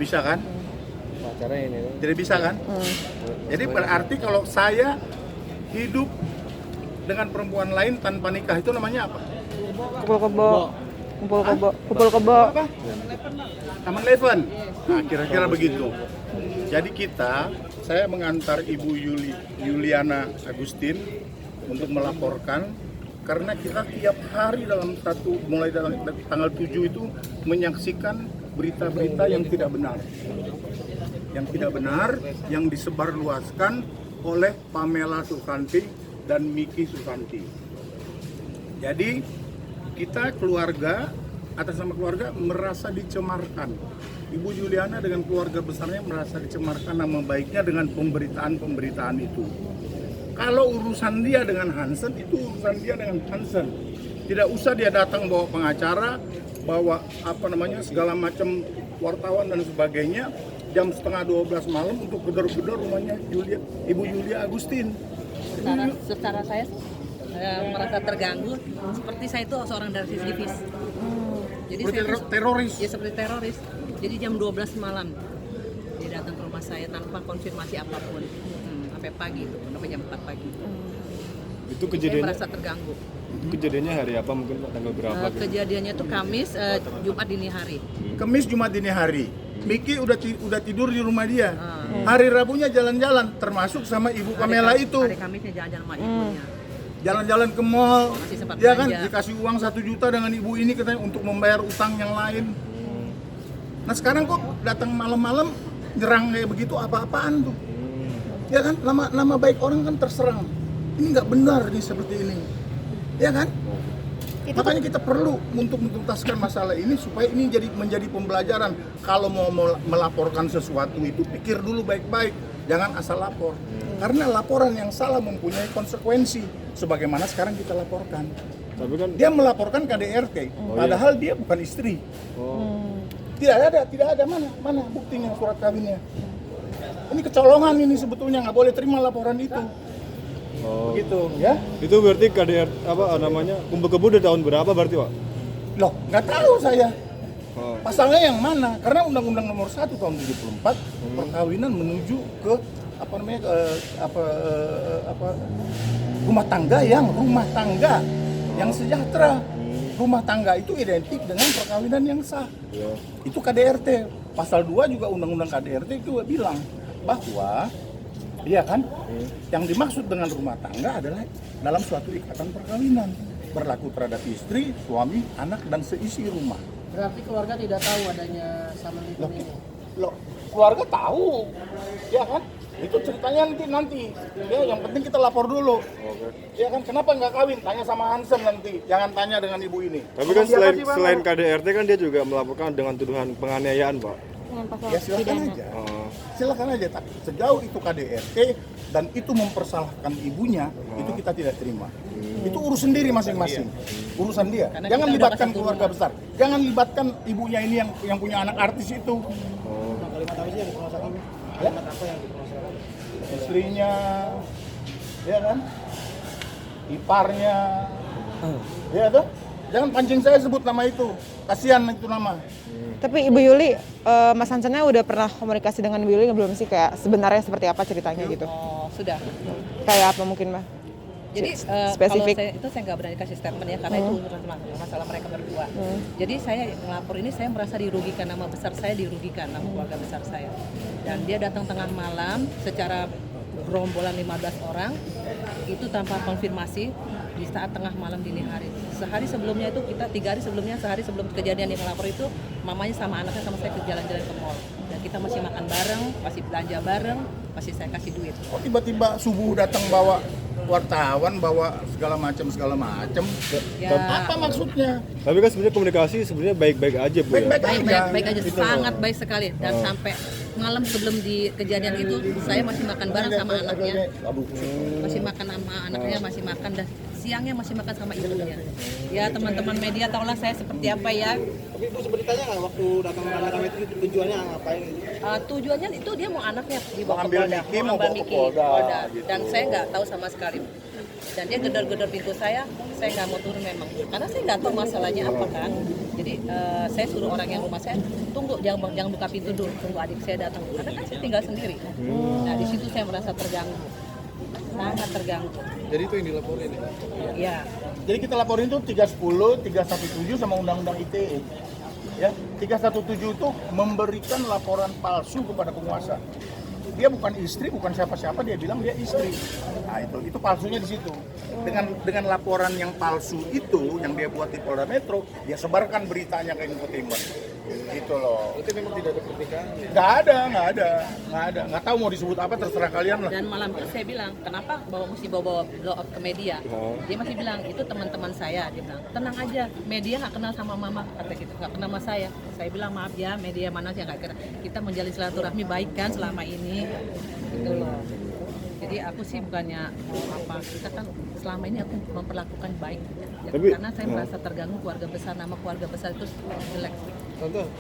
Bisa kan? Pacarnya ini. Tidak bisa kan? Jadi berarti kalau saya hidup dengan perempuan lain tanpa nikah itu namanya apa? Kumpul kebo. Apa? Taman Leven. Nah, kira-kira begitu. Jadi saya mengantar Ibu Yuliana Agustin untuk melaporkan karena kita tiap hari mulai dalam tanggal 7 itu menyaksikan berita-berita yang tidak benar. Yang tidak benar yang disebarluaskan oleh Pamela Susanti dan Miki Susanti. Jadi kita keluarga, atas nama keluarga merasa dicemarkan. Ibu Yuliana dengan keluarga besarnya merasa dicemarkan nama baiknya dengan pemberitaan itu. Kalau urusan dia dengan Hansen, itu urusan dia dengan Hansen. Tidak usah dia datang bawa pengacara, bawa segala macam wartawan dan sebagainya jam 11:30 malam untuk gedor-gedor rumahnya Ibu Yulia Agustin. Secara saya merasa terganggu, seperti saya itu seorang residivis. Jadi seperti teroris. Ya seperti teroris. Jadi jam 12 malam dia datang ke rumah saya tanpa konfirmasi apapun. Sampai pagi itu, sampai jam 4 pagi. Itu kejadiannya. Saya merasa terganggu. Itu kejadiannya hari apa mungkin Pak, tanggal berapa? Kejadiannya itu Kamis, Jumat dini hari. Kamis Jumat dini hari. Miki udah tidur di rumah dia. Hari Rabunya jalan-jalan, termasuk sama Ibu Pamela itu. Hari Kamisnya jalan-jalan sama ibunya. Jalan-jalan ke mall, Masih sempat ya kan? belanja. Dikasih uang 1 juta dengan ibu ini katanya untuk membayar utang yang lain. Nah sekarang kok datang malam-malam nyerang kayak begitu apa-apaan tuh? Ya kan? Nama baik orang kan terserang. Ini nggak benar nih seperti ini, ya kan? Makanya kita perlu untuk menuntaskan masalah ini supaya ini menjadi pembelajaran. Kalau mau melaporkan sesuatu itu pikir dulu baik-baik, jangan asal lapor. Karena laporan yang salah mempunyai konsekuensi, sebagaimana sekarang kita laporkan. Tapi kan Dia melaporkan KDRT, padahal dia bukan istri. Tidak ada mana buktinya surat kawinnya. Ini kecolongan ini sebetulnya, nggak boleh terima laporan itu. Begitu ya. itu berarti KDR kumpul kebo dari tahun berapa berarti Pak? Loh, nggak tahu saya. Oh. Pasalnya yang mana? Karena Undang-Undang Nomor 1 tahun 74 perkawinan menuju ke rumah tangga yang sejahtera. Rumah tangga itu identik dengan perkawinan yang sah. Ya. Itu KDRT. Pasal 2 juga Undang-Undang KDRT itu bilang bahwa yang dimaksud dengan rumah tangga adalah dalam suatu ikatan perkawinan berlaku terhadap istri, suami, anak dan seisi rumah. Berarti keluarga tidak tahu adanya Samanlitum ini? Loh, keluarga tahu, ya kan? Itu ceritanya nanti. Ya, yang penting kita lapor dulu. Ya kan, kenapa nggak kawin? Tanya sama Hansen nanti. Jangan tanya dengan ibu ini. Tapi kan selain KDRT kan dia juga melaporkan dengan tuduhan penganiayaan Pak. Ya silakan aja. Silakan aja. Tapi sejauh itu KDRT dan itu mempersalahkan ibunya, itu kita tidak terima. Itu urus sendiri masing-masing. Urusan dia. Karena Jangan kita libatkan udah keluarga besar. Jangan libatkan ibunya ini yang punya anak artis itu. Kalimat apa sih yang dipermasalahkan? Kalimat apa yang dipermasalahkan? Istrinya, ya kan? Iparnya, ya tuh. Jangan pancing saya sebut nama itu. Kasihan itu nama. Tapi Ibu Yuli, Mas Hansennya udah pernah komunikasi dengan Ibu Yuli belum sih, kayak sebenarnya seperti apa ceritanya gitu? Oh, sudah. Kayak apa mungkin Mbak? Jadi Spesifik. kalau saya nggak berani kasih statement ya karena itu urusan masalah mereka berdua. Jadi saya ngelapor ini saya merasa dirugikan, nama besar saya dirugikan, nama keluarga besar saya. Dan dia datang tengah malam secara gerombolan 15 orang itu tanpa konfirmasi di saat tengah malam dini hari. Sehari sebelumnya itu kita 3 hari sebelumnya, sehari sebelum kejadian yang melapor itu mamanya sama anaknya sama saya ke jalan-jalan ke mall. Dan kita masih makan bareng, masih belanja bareng, masih saya kasih duit. Kok tiba-tiba subuh datang bawa wartawan, bawa segala macam Ya. apa maksudnya? Tapi kan sebenarnya komunikasi sebenarnya baik-baik aja Bu ya. Baik aja, sangat baik sekali. Dan sampai malam sebelum di kejadian itu saya masih makan bareng sama anaknya, masih makan sama anaknya, masih makan, dan siangnya masih makan sama ibunya. Ya teman-teman media tahulah saya seperti apa ya. Tapi Ibu sempat ditanya nggak waktu datang rame-rame itu tujuannya ngapain? Tujuannya itu dia mau anaknya dibawa ke Ambil Polda, Miki, mau mau ambil bawa ke Miki, Polda, gitu. Dan saya nggak tahu sama sekali. dan dia gedor-gedor pintu saya nggak mau turun memang karena saya nggak tahu masalahnya apa kan. Jadi saya suruh orang yang rumah saya tunggu, jangan buka pintu dulu, tunggu adik saya datang karena kan saya tinggal sendiri. Nah di situ saya merasa terganggu, sangat terganggu. Jadi itu yang dilaporin ya? Ya. Jadi kita laporin itu 310, 317 sama Undang-Undang ITE. Ya, 317 itu memberikan laporan palsu kepada penguasa. Dia bukan istri, bukan siapa-siapa, dia bilang dia istri. Nah, itu palsunya di situ. Dengan laporan yang palsu itu yang dia buat di Polda Metro, dia sebarkan beritanya ke infotainment. Gitu loh. Itu memang tidak ada pernikahan. Nggak ada. Nggak tahu mau disebut apa, terserah kalian lah. Dan malam itu saya bilang, kenapa mesti bawa blow up ke media? Dia masih bilang, itu teman-teman saya. Dia bilang, tenang aja, media nggak kenal sama mama, kata gitu, nggak kenal sama saya. Saya bilang, maaf ya, media mana sih nggak kenal. Kita menjalin silaturahmi baik kan selama ini, gitu loh. Jadi aku sih bukannya apa, kita kan selama ini aku memperlakukan baik. Ya, Tapi- karena saya merasa terganggu keluarga besar, nama keluarga besar itu jelek. Tante,